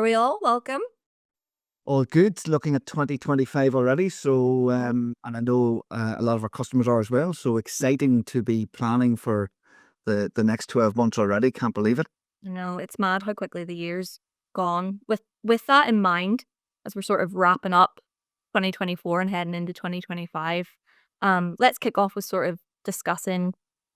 we all? Welcome. All good. Looking at 2025 already. So, and I know a lot of our customers are as well. So exciting to be planning for the next 12 months already. Can't believe it. No, it's mad how quickly the year's gone. With that in mind, as we're sort of wrapping up 2024 and heading into 2025, let's kick off with sort of discussing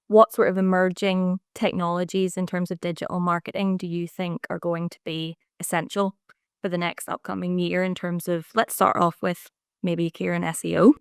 what sort of emerging technologies in terms of digital marketing do you think are going to be essential for the next upcoming year in terms of, let's start off with maybe Kieran SEO.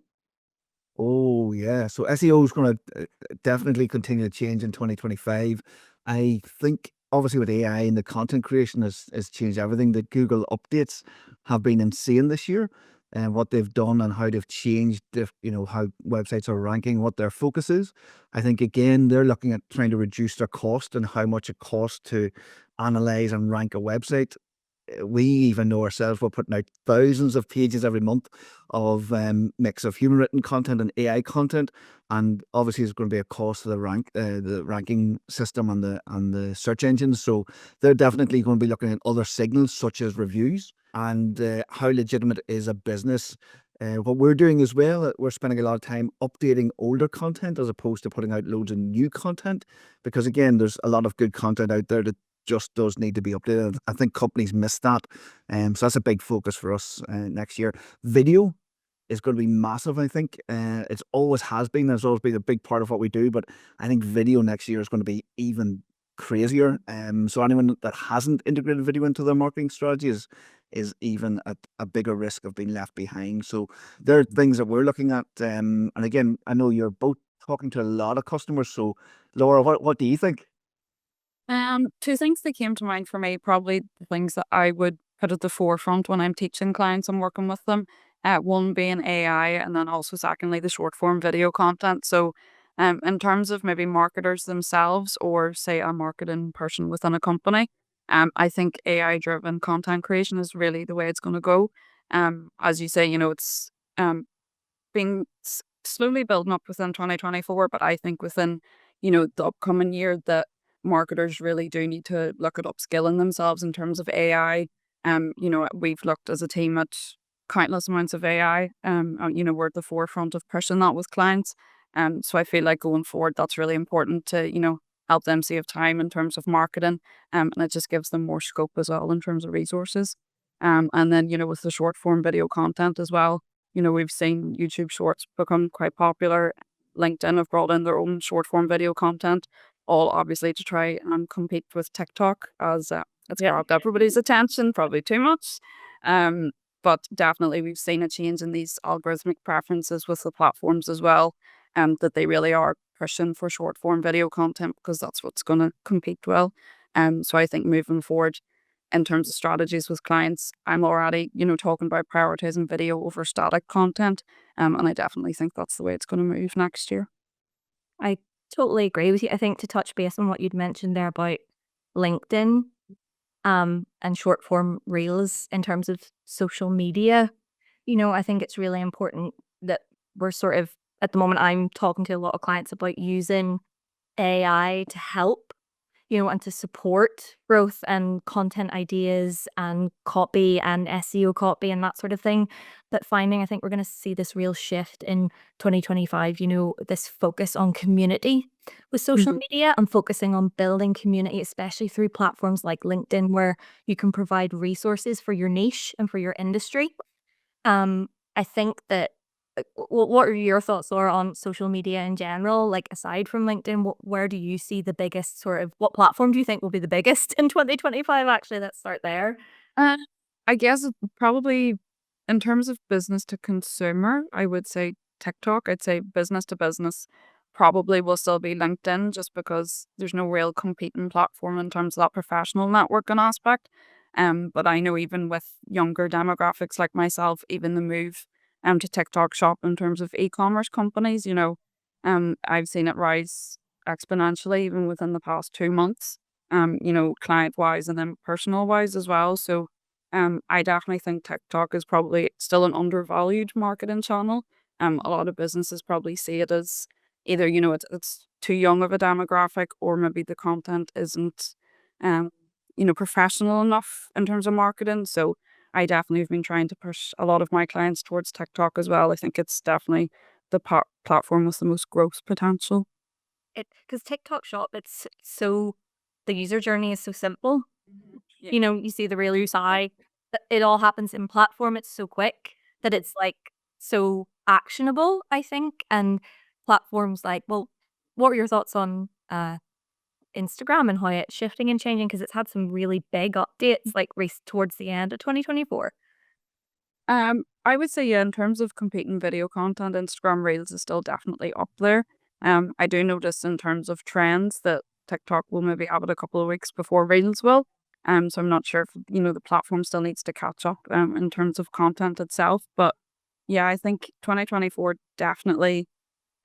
Oh, yeah. So SEO is going to definitely continue to change in 2025. I think obviously with AI and the content creation has changed everything. The Google updates have been insane this year, and what they've done and how they've changed, how websites are ranking, what their focus is. I think again they're looking at trying to reduce their cost and how much it costs to analyze and rank a website. We even know ourselves we're putting out thousands of pages every month of mix of human written content and AI content, and obviously there's going to be a cost to the ranking system and the search engines. So they're definitely going to be looking at other signals such as reviews and how legitimate is a business. What we're doing as well, we're spending a lot of time updating older content as opposed to putting out loads of new content, because again, there's a lot of good content out there that just does need to be updated. I think companies miss that. So that's a big focus for us next year. Video is going to be massive, I think. It's always has been. There's always been a big part of what we do, but I think video next year is going to be even crazier. So anyone that hasn't integrated video into their marketing strategy is even at a bigger risk of being left behind. So there are things that we're looking at. And again, I know you're both talking to a lot of customers. So Laura, what do you think? Two things that came to mind for me, probably the things that I would put at the forefront when I'm teaching clients and working with them. One being AI, and then also secondly, the short form video content. So, in terms of maybe marketers themselves, or say a marketing person within a company, I think AI driven content creation is really the way it's going to go. As you say, it's being slowly building up within 2024, but I think within, the upcoming year that marketers really do need to look at upskilling themselves in terms of AI. We've looked as a team at countless amounts of AI. We're at the forefront of pushing that with clients. So I feel like going forward, that's really important to, help them save time in terms of marketing. And it just gives them more scope as well in terms of resources. And then, with the short form video content as well, we've seen YouTube Shorts become quite popular. LinkedIn have brought in their own short form video content, all obviously to try and compete with TikTok, as it's grabbed everybody's attention, probably too much. But definitely we've seen a change in these algorithmic preferences with the platforms as well, that they really are pushing for short form video content because that's what's going to compete well. So I think moving forward in terms of strategies with clients, I'm already, talking about prioritizing video over static content. And I definitely think that's the way it's going to move next year. I totally agree with you. I think to touch base on what you'd mentioned there about LinkedIn and short form reels in terms of social media, I think it's really important that we're sort of, at the moment, I'm talking to a lot of clients about using AI to help, and to support growth and content ideas and copy and SEO copy and that sort of thing. But I think we're going to see this real shift in 2025, this focus on community with social media and focusing on building community, especially through platforms like LinkedIn, where you can provide resources for your niche and for your industry. I think that, what are your thoughts, Laura, on social media in general? Like, aside from LinkedIn, where do you see the biggest what platform do you think will be the biggest in 2025? Actually, let's start there. I guess probably in terms of business to consumer, I would say TikTok. I'd say business to business probably will still be LinkedIn, just because there's no real competing platform in terms of that professional networking aspect. But I know even with younger demographics like myself, even the move to TikTok shop in terms of e-commerce companies, I've seen it rise exponentially even within the past 2 months, client wise and then personal wise as well. So I definitely think TikTok is probably still an undervalued marketing channel. A lot of businesses probably see it as either, it's too young of a demographic, or maybe the content isn't, professional enough in terms of marketing. So I definitely have been trying to push a lot of my clients towards TikTok as well. I think it's definitely the platform with the most growth potential. Because TikTok Shop, it's so the user journey is so simple. Yeah. You see the real UI. It all happens in platform. It's so quick that it's like so actionable, I think. And platforms like, well, what were your thoughts on Instagram and how it's shifting and changing? Because it's had some really big updates like race towards the end of 2024. I would say, yeah, in terms of competing video content, Instagram Reels is still definitely up there. I do notice in terms of trends that TikTok will maybe have it a couple of weeks before Reels will. So I'm not sure if, the platform still needs to catch up in terms of content itself. But yeah, I think 2024 definitely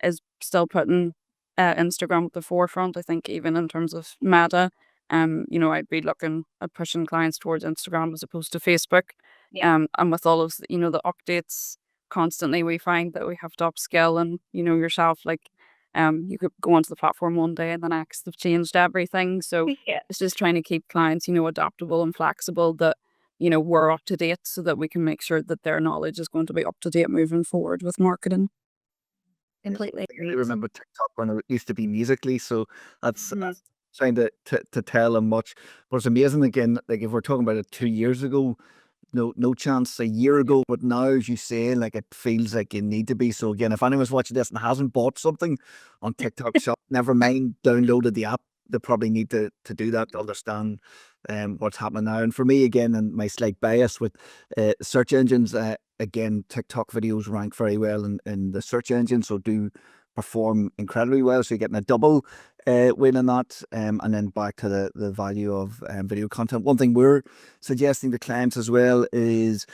is still putting Instagram at the forefront. I think even in terms of meta, I'd be looking at pushing clients towards Instagram as opposed to Facebook. Yeah. And with all of the updates constantly, we find that we have to upskill and yourself, like you could go onto the platform one day and the next they've changed everything. So Yeah. it's just trying to keep clients, adaptable and flexible, that we're up to date so that we can make sure that their knowledge is going to be up to date moving forward with marketing. Completely I agree. remember TikTok when it used to be Musically, so that's Mhm. trying to tell them much. But it's amazing again, like if we're talking about it 2 years ago, no chance a year ago, but now as you say, like it feels like you need to be. So again, if anyone's watching this and hasn't bought something on TikTok Shop, never mind downloaded the app. They probably need to do that to understand what's happening now. And for me again, and my slight bias with search engines, again, TikTok videos rank very well in the search engine, so do perform incredibly well. So you're getting a double win in that. And then back to the value of video content. One thing we're suggesting to clients as well is,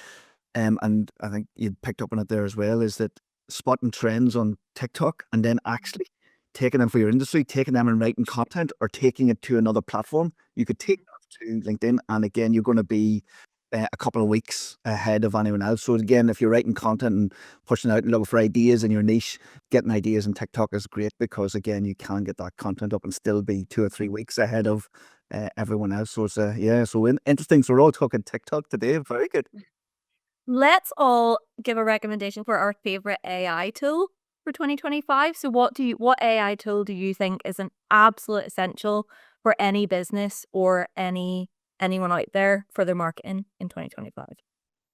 and I think you picked up on it there as well, is that spotting trends on TikTok and then actually taking them for your industry, taking them and writing content or taking it to another platform. You could take that to LinkedIn, and again, you're going to be a couple of weeks ahead of anyone else. So again, if you're writing content and pushing out and looking for ideas in your niche, getting ideas in TikTok is great because again, you can get that content up and still be 2 or 3 weeks ahead of everyone else. So it's interesting. So we're all talking TikTok today. Very good. Let's all give a recommendation for our favorite AI tool for 2025. So what AI tool do you think is an absolute essential for any business or anyone out there for their marketing in 2025?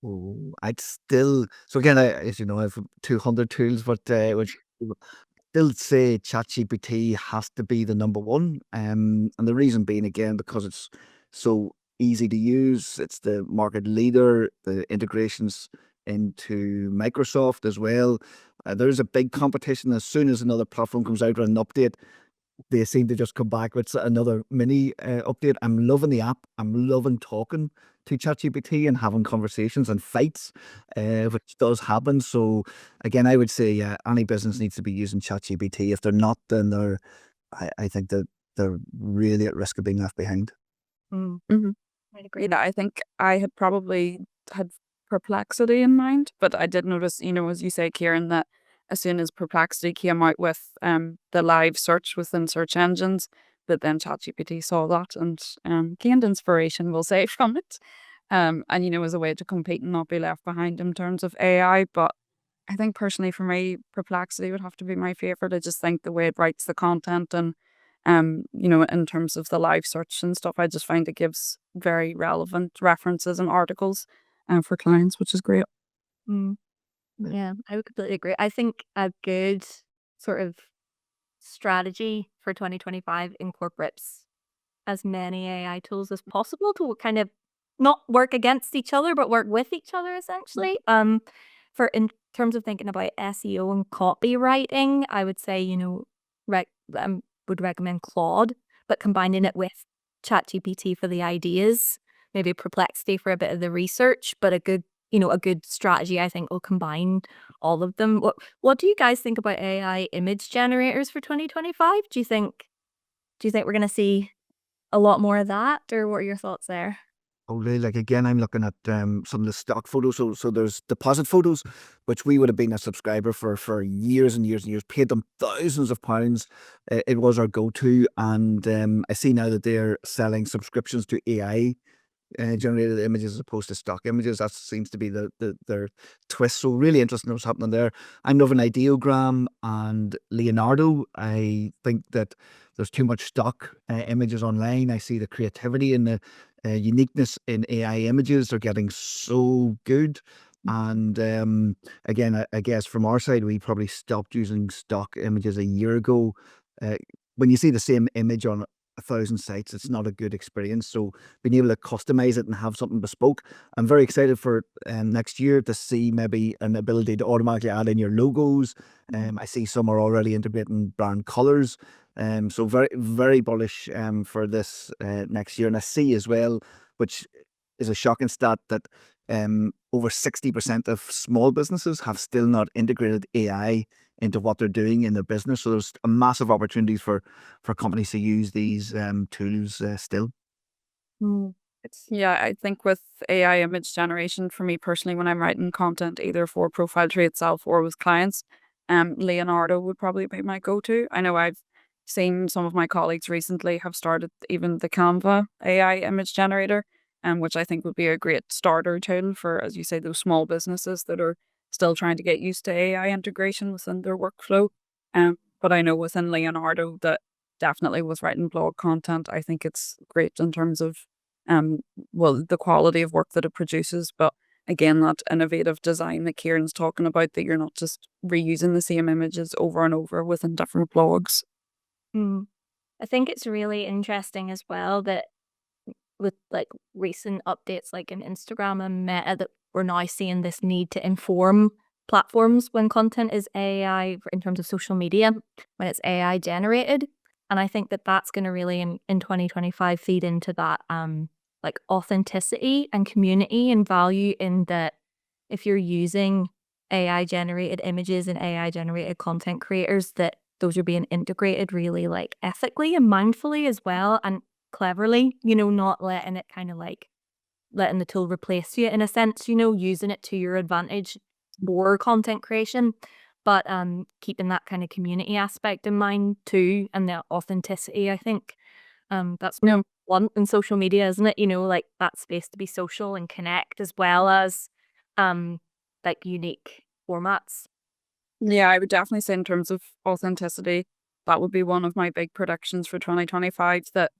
Oh, I'd still, so again, as you know, I have 200 tools, but which still say ChatGPT has to be the number one. And the reason being, again, because it's so easy to use. It's the market leader, the integrations into Microsoft as well. There's a big competition. As soon as another platform comes out with an update, they seem to just come back with another mini update. I'm loving the app. I'm loving talking to ChatGPT and having conversations and fights, which does happen. So again, I would say any business needs to be using ChatGPT. If they're not, then I think that they're really at risk of being left behind. Mm, Mhm. I'd agree. I think I had probably had Perplexity in mind, but I did notice, as you say, Kieran, that as soon as Perplexity came out with the live search within search engines, that then ChatGPT saw that and gained inspiration, we'll say, from it. And, as a way to compete and not be left behind in terms of AI. But I think personally for me, Perplexity would have to be my favorite. I just think the way it writes the content and, in terms of the live search and stuff, I just find it gives very relevant references and articles for clients, which is great. Mm, yeah, I would completely agree. I think a good sort of strategy for 2025 incorporates as many AI tools as possible to kind of not work against each other, but work with each other essentially. For in terms of thinking about SEO and copywriting, I would say, rec- would recommend Claude, but combining it with ChatGPT for the ideas, maybe Perplexity for a bit of the research, but a good strategy, I think, will combine all of them. What do you guys think about AI image generators for 2025? Do you think we're gonna see a lot more of that, or what are your thoughts there? Totally. Like again, I'm looking at some of the stock photos. So there's deposit photos, which we would have been a subscriber for years and years and years, paid them thousands of pounds. It was our go-to, and I see now that they're selling subscriptions to AI generated images as opposed to stock images. That seems to be their twist. So really interesting what's happening there. I'm loving Ideogram and Leonardo. I think that there's too much stock images online. I see the creativity and the uniqueness in AI images are getting so good. And again, I guess from our side, we probably stopped using stock images a year ago. When you see the same image on 1,000 sites, it's not a good experience. So being able to customize it and have something bespoke, I'm very excited for next year to see maybe an ability to automatically add in your logos. I see some are already integrating brand colors. So very, very bullish for this next year. And I see as well, which is a shocking stat, that over 60% of small businesses have still not integrated AI into what they're doing in their business. So there's a massive opportunities for companies to use these tools still. Yeah, I think with AI image generation, for me personally, when I'm writing content either for ProfileTree itself or with clients, Leonardo would probably be my go-to. I know I've seen some of my colleagues recently have started even the Canva AI image generator, which I think would be a great starter tool for, as you say, those small businesses that are still trying to get used to AI integration within their workflow. But I know within Leonardo that definitely with writing blog content, I think it's great in terms of well, the quality of work that it produces, but again, that innovative design that Kieran's talking about, that you're not just reusing the same images over and over within different blogs. I think it's really interesting as well that with like recent updates like in Instagram and Meta, that we're now seeing this need to inform platforms when content is AI in terms of social media, when it's AI generated. And I think that that's going to really in 2025 feed into that like authenticity and community and value, in that if you're using AI generated images and AI generated content creators, that those are being integrated really like ethically and mindfully as well, and cleverly, not letting it kind of like letting the tool replace you in a sense, using it to your advantage for content creation, but keeping that kind of community aspect in mind too, and the authenticity. I think that's what we want in social media, isn't it? Like that space to be social and connect, as well as like unique formats. Yeah, I would definitely say in terms of authenticity, that would be one of my big predictions for 2025, that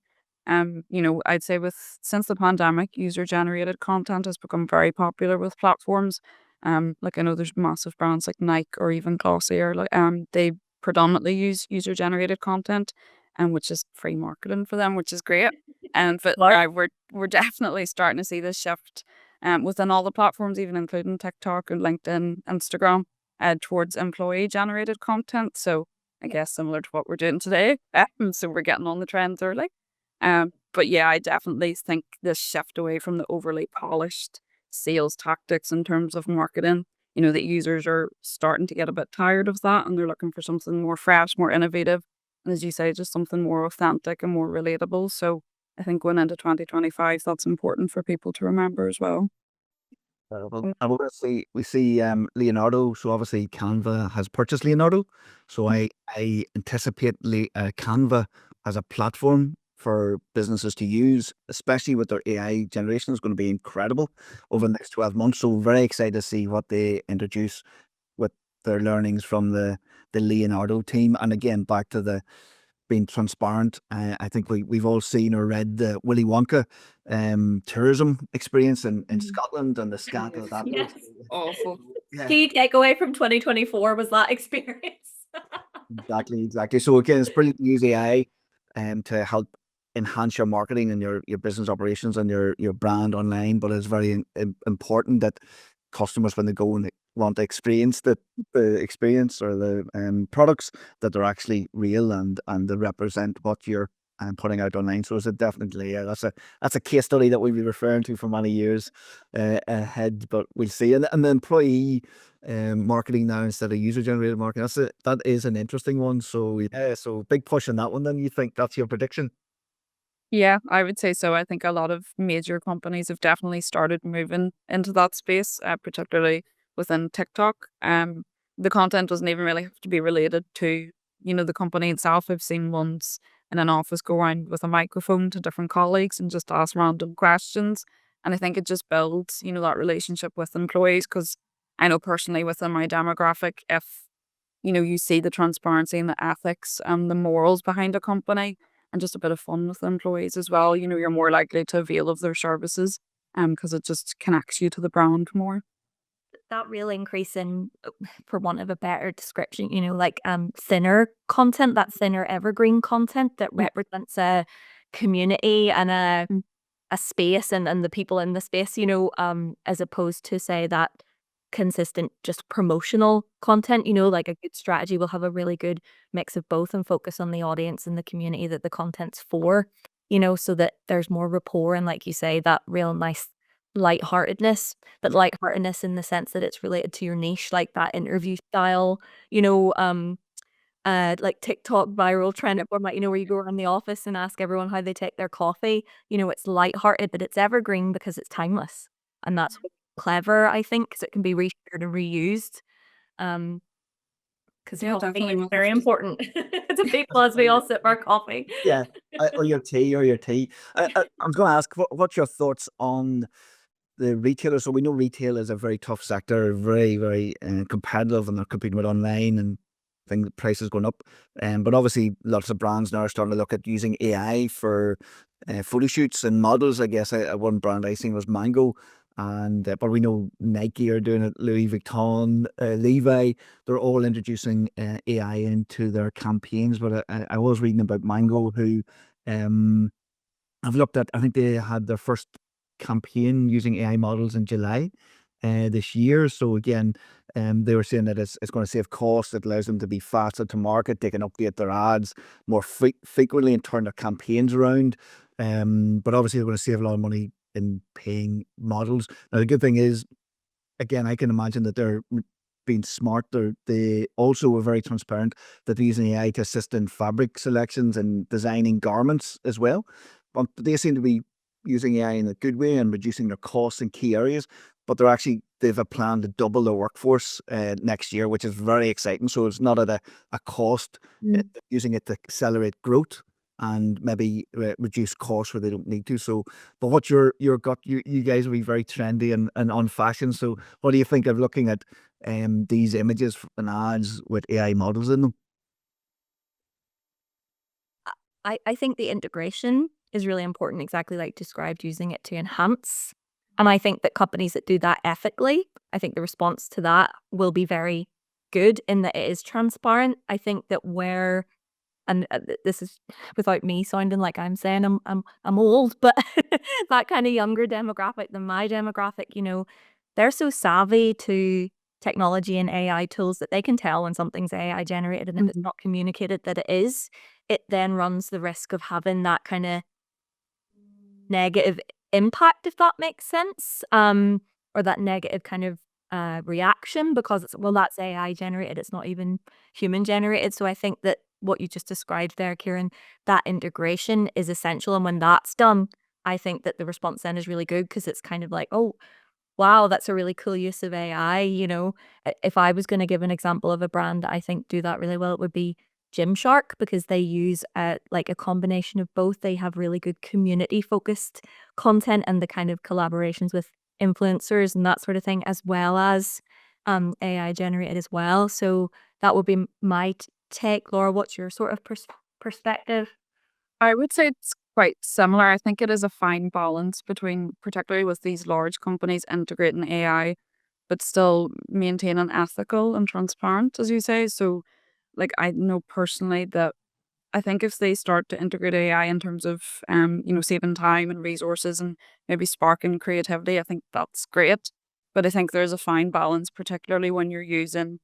I'd say since the pandemic, user generated content has become very popular with platforms. Like I know there's massive brands like Nike or even Glossier, like they predominantly use user generated content, which is free marketing for them, which is great. But we're definitely starting to see this shift within all the platforms, even including TikTok and LinkedIn, Instagram, towards employee generated content. So I guess similar to what we're doing today. So we're getting on the trends early. But yeah, I definitely think this shift away from the overly polished sales tactics in terms of marketing, that users are starting to get a bit tired of that, and they're looking for something more fresh, more innovative, and as you say, just something more authentic and more relatable. So I think going into 2025, that's important for people to remember as well. And we're going to see Leonardo. So obviously Canva has purchased Leonardo. So I anticipate Canva as a platform for businesses to use, especially with their AI generation, is going to be incredible over the next 12 months. So very excited to see what they introduce with their learnings from the Leonardo team. And again, back to the being transparent. I think we've all seen or read the Willy Wonka tourism experience in Scotland, and the scandal that Yes. was. Awful. Yeah, Key takeaway from 2024 was that experience. exactly. So again, it's brilliant to use AI to help enhance your marketing and your business operations and your brand online. But it's very important that customers, when they go and they want to experience the experience or the products, that they're actually real and they represent what you're putting out online. So it's definitely that's a case study that we'll be referring to for many years ahead. But we'll see. And the employee marketing now instead of user generated marketing, that is an interesting one. So yeah, so big push on that one. Then you think that's your prediction? Yeah, I would say so. I think a lot of major companies have definitely started moving into that space, particularly within TikTok. The content doesn't even really have to be related to, the company itself. I've seen ones in an office go around with a microphone to different colleagues and just ask random questions. And I think it just builds, that relationship with employees, because I know personally within my demographic, if you see the transparency and the ethics and the morals behind a company and just a bit of fun with the employees as well, you're more likely to avail of their services because it just connects you to the brand more. That real increase in, for want of a better description, like thinner content, that thinner evergreen content that Yeah. represents a community and Mm. a space and the people in the space, as opposed to say that consistent just promotional content, like a good strategy will have a really good mix of both and focus on the audience and the community that the content's for, so that there's more rapport and, like you say, that real nice lightheartedness, but lightheartedness in the sense that it's related to your niche, like that interview style, like TikTok viral trend format, where you go around the office and ask everyone how they take their coffee. It's lighthearted, but it's evergreen because it's timeless. And that's what's clever, I think, because it can be reshared and reused. Because Yeah, coffee definitely. is We'll very have to. important. It's a big plus. We all sip our coffee. Yeah, or your tea, I was going to ask, what's your thoughts on the retailers? So we know retail is a very tough sector, very, very competitive, and they're competing with online and things, prices going up. But obviously, lots of brands now are starting to look at using AI for photo shoots and models. I guess one brand I seen was Mango. And but we know Nike are doing it, Louis Vuitton, Levi, they're all introducing AI into their campaigns. But I was reading about Mango, who um, I've looked at. I think they had their first campaign using AI models in July this year. So again, they were saying that it's going to save costs. It allows them to be faster to market. They can update their ads more frequently and turn their campaigns around. But obviously, they're going to save a lot of money in paying models. Now, the good thing is, again, I can imagine that they're being smart. They also were very transparent that they're using AI to assist in fabric selections and designing garments as well. But they seem to be using AI in a good way and reducing their costs in key areas. But they've a plan to double their workforce next year, which is very exciting. So it's not at a cost, using it to accelerate growth and maybe reduce costs where they don't need to. So, but what's your gut? You guys will be very trendy and on fashion. So, what do you think of looking at these images and ads with AI models in them? I think the integration is really important, exactly like described, using it to enhance. And I think that companies that do that ethically, I think the response to that will be very good in that it is transparent. I think that this is without me sounding like I'm saying I'm old, but that kind of younger demographic than my demographic, they're so savvy to technology and AI tools that they can tell when something's AI generated, and if it's not communicated that it is, it then runs the risk of having that kind of negative impact, if that makes sense, or that negative kind of reaction because that's AI generated, it's not even human generated. So I think that what you just described there, Kieran, that integration is essential. And when that's done, I think that the response then is really good because it's kind of like, oh, wow, that's a really cool use of AI. If I was going to give an example of a brand that I think do that really well, it would be Gymshark, because they use like a combination of both. They have really good community focused content and the kind of collaborations with influencers and that sort of thing, as well as AI generated as well. So that would be my take. Laura, what's your sort of perspective? I would say it's quite similar. I think it is a fine balance between, particularly with these large companies integrating AI, but still maintaining ethical and transparent, as you say. So, like, I know personally that I think if they start to integrate AI in terms of, saving time and resources and maybe sparking creativity, I think that's great. But I think there's a fine balance, particularly when you're using,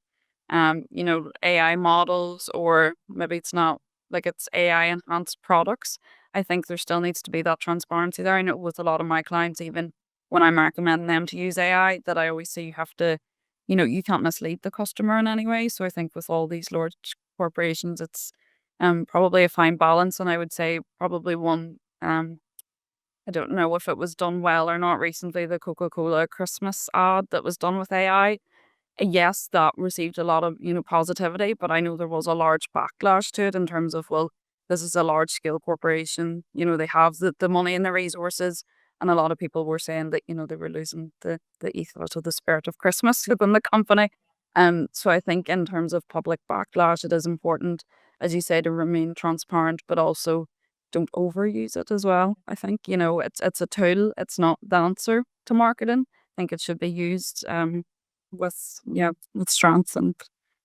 AI models, or maybe it's not, like it's AI enhanced products. I think there still needs to be that transparency there. I know with a lot of my clients, even when I'm recommending them to use AI, that I always say you have to, you can't mislead the customer in any way. So I think with all these large corporations, it's probably a fine balance. And I would say probably one I don't know if it was done well or not recently, the Coca-Cola Christmas ad that was done with AI. Yes, that received a lot of, positivity, but I know there was a large backlash to it in terms of, well, this is a large scale corporation, they have the money and the resources. And a lot of people were saying that, they were losing the ethos or the spirit of Christmas within the company. So I think in terms of public backlash, it is important, as you say, to remain transparent, but also don't overuse it as well. I think, it's a tool, it's not the answer to marketing. I think it should be used with strength and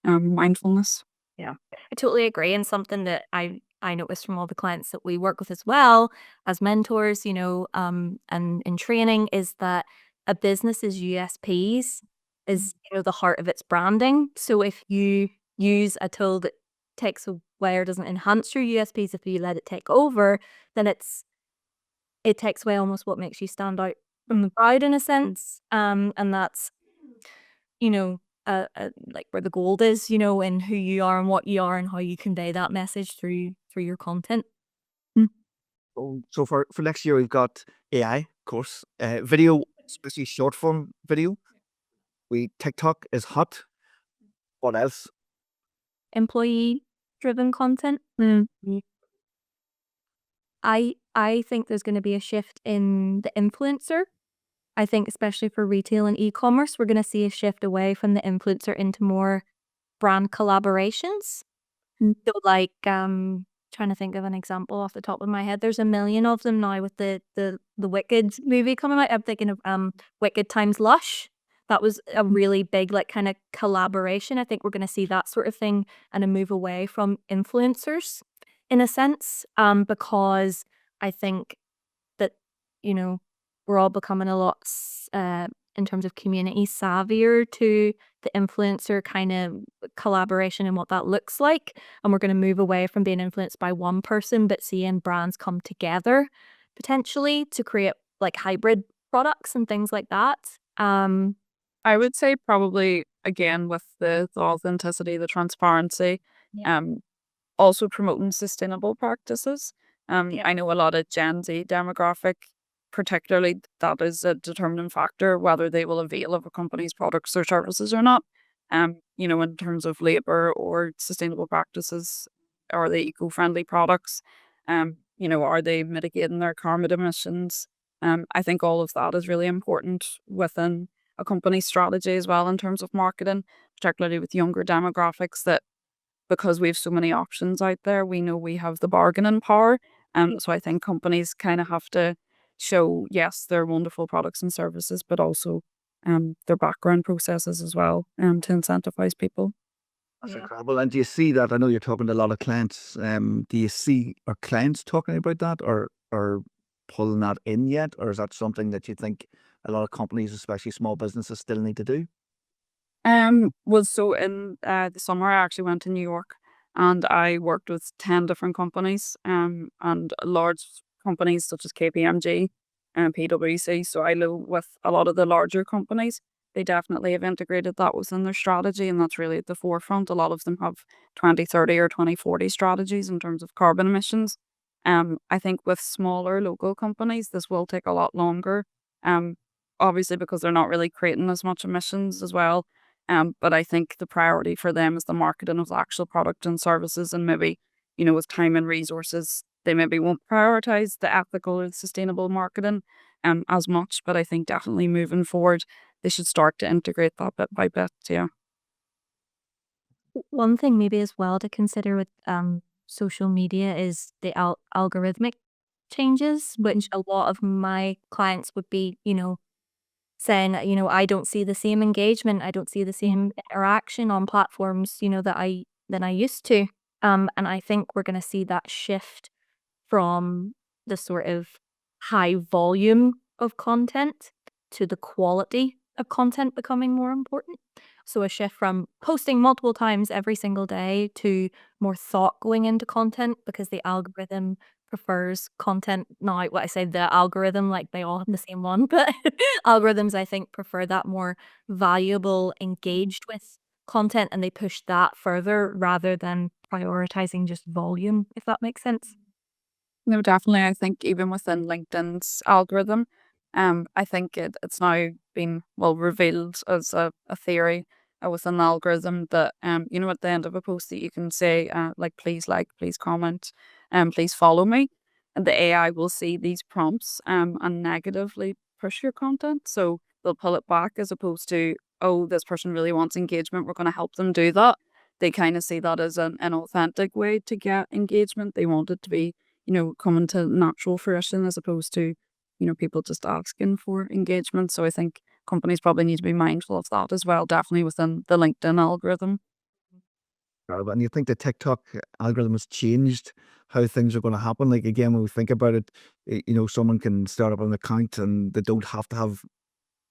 mindfulness. Yeah, I totally agree. And something that I noticed from all the clients that we work with as well as mentors, and in training, is that a business's USPs is, the heart of its branding. So if you use a tool that takes away or doesn't enhance your USPs, if you let it take over, then it takes away almost what makes you stand out from the crowd in a sense. And that's, like where the gold is, in who you are and what you are and how you convey that message through your content. So for next year, we've got AI course, video, especially short form video. TikTok is hot. What else? Employee driven content. I think there's going to be a shift in the influencer. I think especially for retail and e-commerce, we're going to see a shift away from the influencer into more brand collaborations. So like, trying to think of an example off the top of my head. There's a million of them now with the Wicked movie coming out. I'm thinking of Wicked times Lush. That was a really big like kind of collaboration. I think we're going to see that sort of thing and a move away from influencers in a sense, because I think that, we're all becoming a lot in terms of community savvier to the influencer kind of collaboration and what that looks like. And we're going to move away from being influenced by one person, but seeing brands come together potentially to create like hybrid products and things like that. I would say probably, again, with the authenticity, the transparency, Yeah. also promoting sustainable practices. Yeah. I know a lot of Gen Z demographic, particularly, that is a determining factor whether they will avail of a company's products or services or not. In terms of labor or sustainable practices, are they eco-friendly products? Are they mitigating their carbon emissions? I think all of that is really important within a company's strategy as well in terms of marketing, particularly with younger demographics, that because we have so many options out there, we know we have the bargaining power. So I think companies kind of have to show, yes, their wonderful products and services, but also their background processes as well, to incentivize people. That's Yeah. incredible. And do you see that? I know you're talking to a lot of clients. Do you see our clients talking about that or pulling that in yet? Or is that something that you think a lot of companies, especially small businesses, still need to do? So in the summer, I actually went to New York and I worked with 10 different companies, and large companies such as KPMG and PwC. So I know with a lot of the larger companies, they definitely have integrated that within their strategy, and that's really at the forefront. A lot of them have 2030 or 2040 strategies in terms of carbon emissions. I think with smaller local companies, this will take a lot longer. Obviously because they're not really creating as much emissions as well. But I think the priority for them is the marketing of the actual product and services, and maybe, with time and resources, they maybe won't prioritize the ethical and sustainable marketing as much. But I think definitely moving forward, they should start to integrate that bit by bit. Yeah. One thing maybe as well to consider with social media is the algorithmic changes, which a lot of my clients would be, saying, I don't see the same engagement, I don't see the same interaction on platforms, that I used to. And I think we're going to see that shift from the sort of high volume of content to the quality of content becoming more important. So a shift from posting multiple times every single day to more thought going into content, because the algorithm prefers content now. What I say, the algorithm, like they all have the same one, but algorithms, I think, prefer that more valuable, engaged with content, and they push that further rather than prioritizing just volume, if that makes sense. No, definitely. I think even within LinkedIn's algorithm, I think it's now been revealed as a theory within the algorithm that at the end of a post that you can say like, please comment, please follow me, and the AI will see these prompts and negatively push your content. So they'll pull it back as opposed to, oh, this person really wants engagement, we're going to help them do that. They kind of see that as an authentic way to get engagement. They want it to be coming to natural fruition as opposed to, people just asking for engagement. So I think companies probably need to be mindful of that as well, definitely within the LinkedIn algorithm. And you think the TikTok algorithm has changed how things are going to happen? Like, again, when we think about it, someone can start up an account and they don't have to have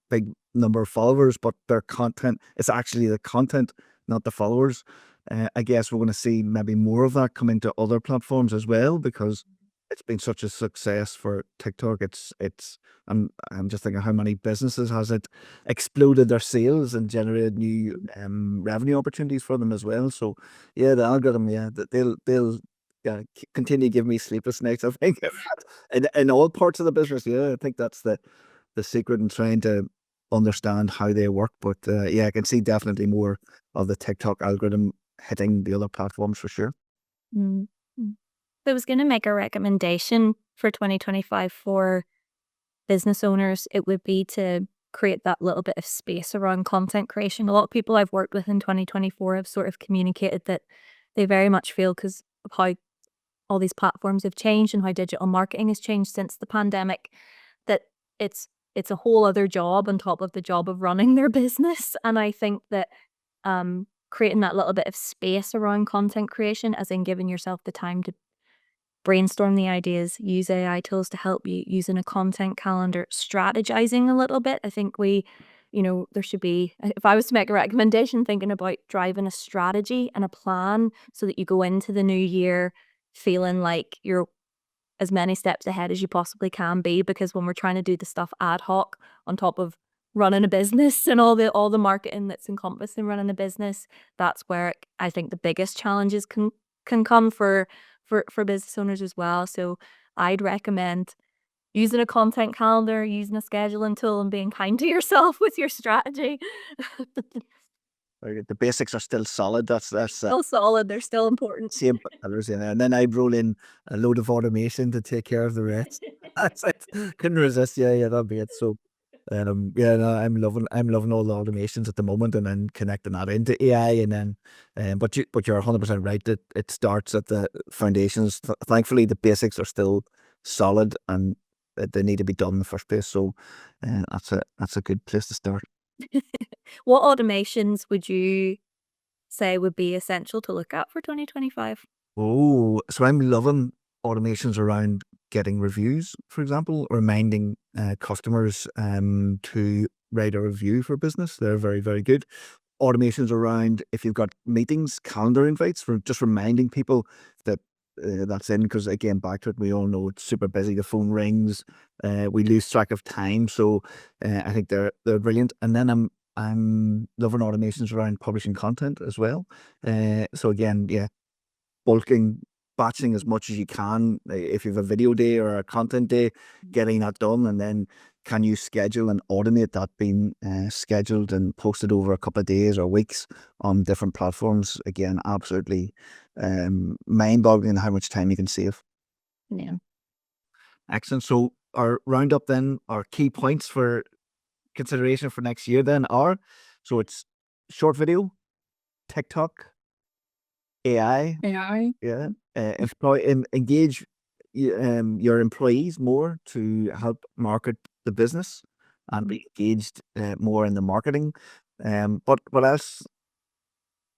big number of followers, but their content, it's actually the content, not the followers. I guess we're going to see maybe more of that come into other platforms as well, because it's been such a success for TikTok. I'm just thinking how many businesses has it exploded their sales and generated new revenue opportunities for them as well. So yeah, the algorithm, yeah, they'll continue to give me sleepless nights, I think, in all parts of the business. Yeah, I think that's the secret in trying to understand how they work. But yeah, I can see definitely more of the TikTok algorithm hitting the other platforms for sure. Mm. Mm. If I was going to make a recommendation for 2025 for business owners, it would be to create that little bit of space around content creation. A lot of people I've worked with in 2024 have sort of communicated that they very much feel, because of how all these platforms have changed and how digital marketing has changed since the pandemic, that it's a whole other job on top of the job of running their business. And I think that creating that little bit of space around content creation, as in giving yourself the time to brainstorm the ideas, use AI tools to help you, using a content calendar, strategizing a little bit. I think there should be, if I was to make a recommendation, thinking about driving a strategy and a plan so that you go into the new year feeling like you're as many steps ahead as you possibly can be. Because when we're trying to do the stuff ad hoc on top of running a business and all the marketing that's encompassed in running a business, that's where I think the biggest challenges can come for business owners as well. So I'd recommend using a content calendar, using a scheduling tool, and being kind to yourself with your strategy. The basics are still solid. That's Still solid, they're still important. same colors in there. And then I roll in a load of automation to take care of the rest. That's it. Couldn't resist. Yeah, that'll be it. So yeah, no, I'm loving all the automations at the moment, and then connecting that into AI, and then but you're 100% right that it starts at the foundations. Thankfully the basics are still solid, and they need to be done in the first place. So that's a good place to start. What automations would you say would be essential to look at for 2025? Oh, so I'm loving automations around getting reviews, for example, reminding customers to write a review for business. They're very, very good. Automations around if you've got meetings, calendar invites, for just reminding people that that's in, because again, back to it, we all know it's super busy. The phone rings, we lose track of time. So I think they're brilliant. And then I'm loving automations around publishing content as well. So again, yeah, bulking, batching as much as you can. If you have a video day or a content day, getting that done, and then can you schedule and automate that being scheduled and posted over a couple of days or weeks on different platforms? Again, absolutely mind-boggling how much time you can save. Yeah. Excellent. So our roundup then, our key points for consideration for next year then are, so it's short video, TikTok, AI, AI. yeah, engage your employees more to help market the business and be engaged more in the marketing. But what else?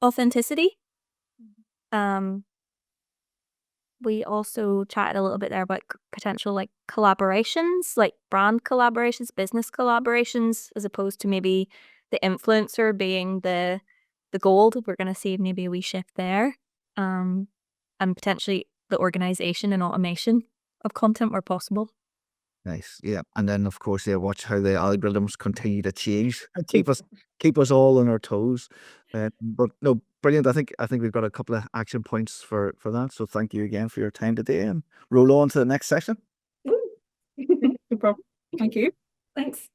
Authenticity. We also chatted a little bit there about potential like collaborations, like brand collaborations, business collaborations, as opposed to maybe the influencer being the gold. We're going to see maybe a wee shift there, and potentially the organization and automation of content where possible. Nice. Yeah. And then of course, yeah, watch how the algorithms continue to change and keep us all on our toes. But no, brilliant. I think we've got a couple of action points for that. So thank you again for your time today, and roll on to the next session. No problem. Thank you. Thanks.